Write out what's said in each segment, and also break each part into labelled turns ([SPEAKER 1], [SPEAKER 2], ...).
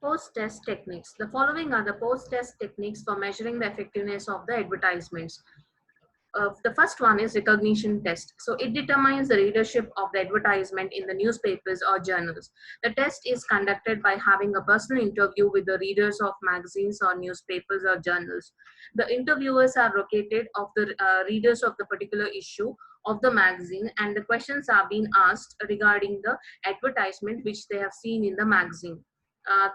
[SPEAKER 1] Post-test techniques. The following are the post-test techniques for measuring the effectiveness of the advertisements. The first one is recognition test. So it determines the readership of the advertisement in the newspapers or journals. The test is conducted by having a personal interview with the readers of magazines or newspapers or journals. The interviewers are located of the readers of the particular issue of the magazine, and the questions are being asked regarding the advertisement which they have seen in the magazine.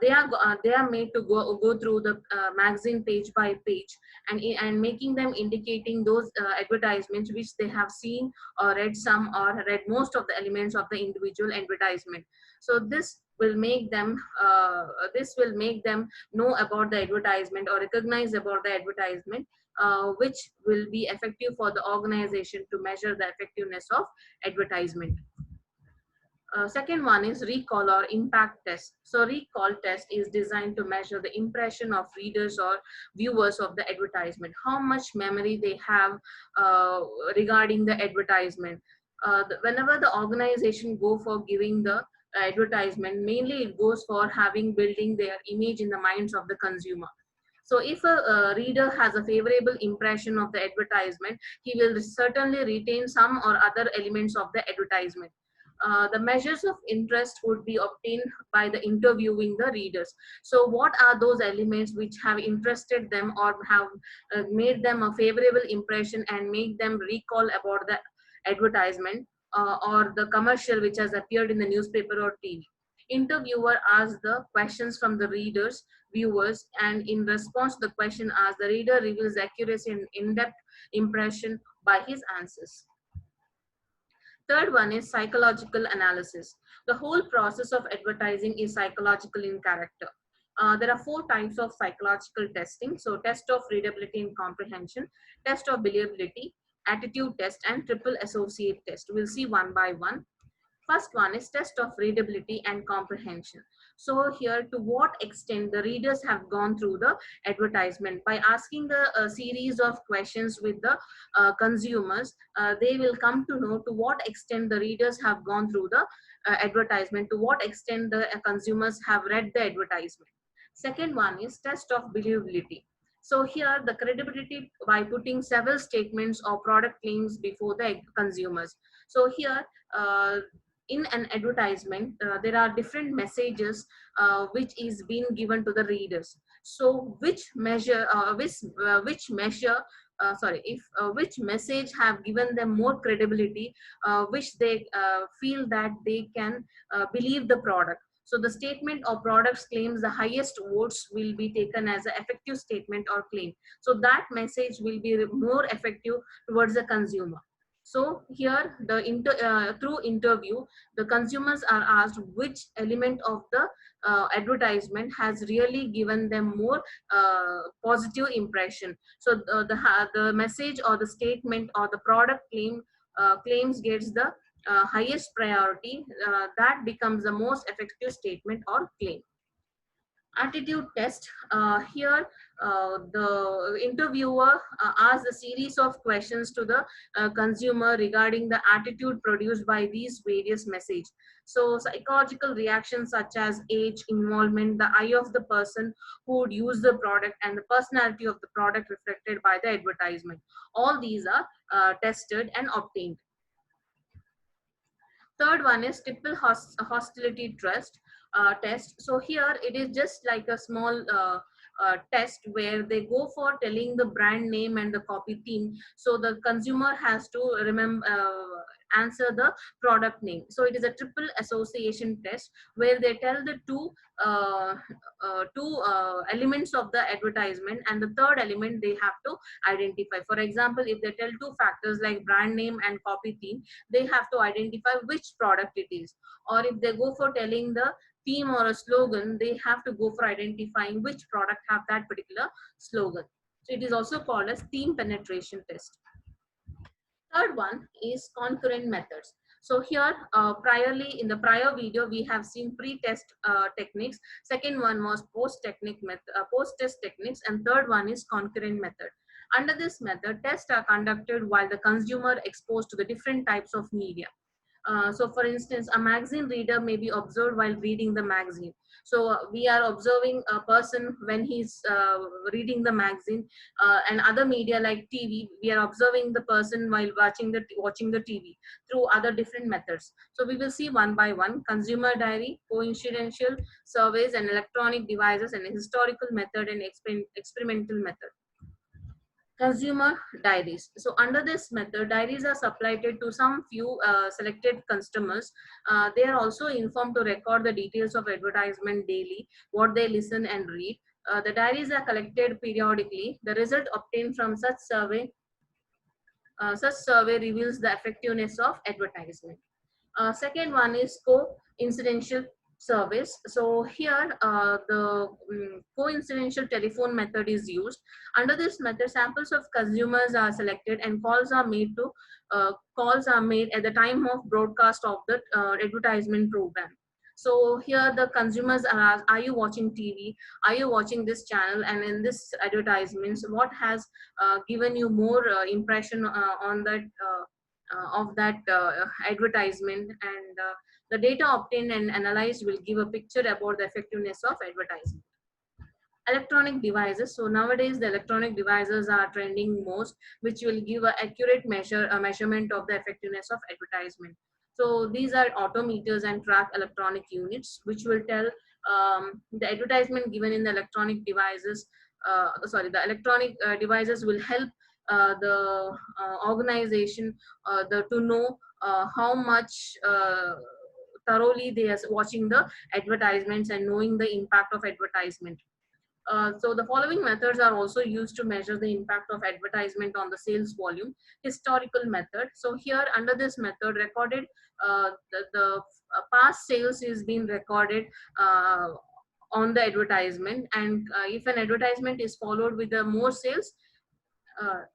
[SPEAKER 1] They are made to go through the magazine page by page, and making them indicating those advertisements which they have seen or read some or read most of the elements of the individual advertisement. So this will make them know about the advertisement or recognize about the advertisement, which will be effective for the organization to measure the effectiveness of advertisement. Second one is recall or impact test. So recall test is designed to measure the impression of readers or viewers of the advertisement, how much memory they have regarding the advertisement. Whenever the organization go for giving the advertisement, mainly it goes for having building their image in the minds of the consumer. So if a reader has a favorable impression of the advertisement, he will certainly retain some or other elements of the advertisement. The measures of interest would be obtained by the interviewing the readers. So what are those elements which have interested them or have made them a favorable impression and make them recall about the advertisement or the commercial which has appeared in the newspaper or TV? Interviewer asks the questions from the readers, viewers, and in response to the question asked, the reader reveals accuracy and in-depth impression by his answers. Third one is psychological analysis. The whole process of advertising is psychological in character. There are four types of psychological testing. So test of readability and comprehension, test of believability, attitude test, and triple associate test. We'll see one by one. First one is test of readability and comprehension. So here, to what extent the readers have gone through the advertisement by asking the series of questions with the consumers, they will come to know to what extent the readers have gone through the advertisement, to what extent the consumers have read the advertisement. Second one is test of believability. So here the credibility by putting several statements or product claims before the consumers. So here in an advertisement, there are different messages which is being given to the readers. So which measure sorry if which message have given them more credibility, which they feel that they can believe the product. So the statement or products claims the highest votes will be taken as an effective statement or claim. So that message will be more effective towards the consumer. So here, through interview, the consumers are asked which element of the advertisement has really given them more positive impression. So the message or the statement or the product claims gets the highest priority. That becomes the most effective statement or claim. Attitude test. Here the interviewer asks a series of questions to the consumer regarding the attitude produced by these various messages. So psychological reactions such as age, involvement, the eye of the person who would use the product, and the personality of the product reflected by the advertisement, all these are tested and obtained. Third one is triple hostility test. So here it is just like a small test where they go for telling the brand name and the copy theme. So the consumer has to remember answer the product name. So it is a triple association test where they tell the two elements of the advertisement, and the third element they have to identify. For example, if they tell two factors like brand name and copy theme, they have to identify which product it is. Or if they go for telling the theme or a slogan, they have to go for identifying which product have that particular slogan. So it is also called as theme penetration test. Third one is concurrent methods. So here, in the prior video, we have seen pre-test techniques. Second one was post-test techniques, and third one is concurrent method. Under this method, tests are conducted while the consumer exposed to the different types of media. So for instance, a magazine reader may be observed while reading the magazine. So we are observing a person when he's reading the magazine, and other media like TV, we are observing the person while watching the TV through other different methods. So we will see one by one: consumer diary, coincidental surveys, and electronic devices, and historical method, and experimental method. Consumer diaries. So under this method, diaries are supplemented to some few selected customers. They are also informed to record the details of advertisement daily, what they listen and read. The diaries are collected periodically. The result obtained from such survey reveals the effectiveness of advertisement. Second one is coincidental service. So here the coincidental telephone method is used. Under this method, samples of consumers are selected and calls are made at the time of broadcast of the advertisement program. So here the consumers are asked, are you watching TV? Are you watching this channel? And in this advertisements, what has given you more impression on that of that advertisement, and the data obtained and analyzed will give a picture about the effectiveness of advertising. Electronic devices. So nowadays the electronic devices are trending most, which will give a accurate measurement of the effectiveness of advertisement. So these are autometers and track electronic units, which will tell the advertisement given in the electronic devices. The electronic devices will help the organization to know how much thoroughly they are watching the advertisements and knowing the impact of advertisement. So the following methods are also used to measure the impact of advertisement on the sales volume. Historical method. So here under this method, recorded the past sales is being recorded on the advertisement, and if an advertisement is followed with the more sales,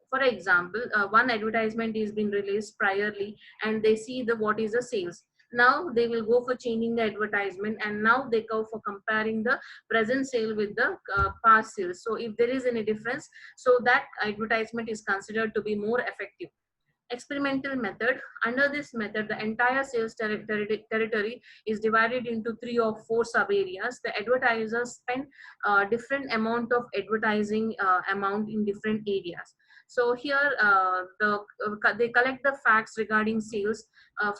[SPEAKER 1] for example, one advertisement is being released priorly and they see the what is the sales. Now they will go for changing the advertisement, and now they go for comparing the present sale with the past sales. So if there is any difference, so that advertisement is considered to be more effective. Experimental method. Under this method, the entire sales territory is divided into 3 or 4 sub areas. The advertisers spend different amount of advertising amount in different areas. So here they collect the facts regarding sales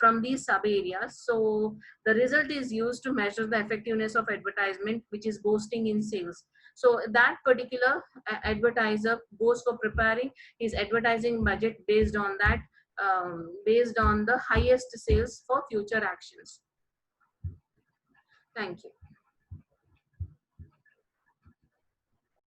[SPEAKER 1] from these sub areas. So the result is used to measure the effectiveness of advertisement, which is boosting in sales. So that particular advertiser goes for preparing his advertising budget based on that, based on the highest sales for future actions. Thank you.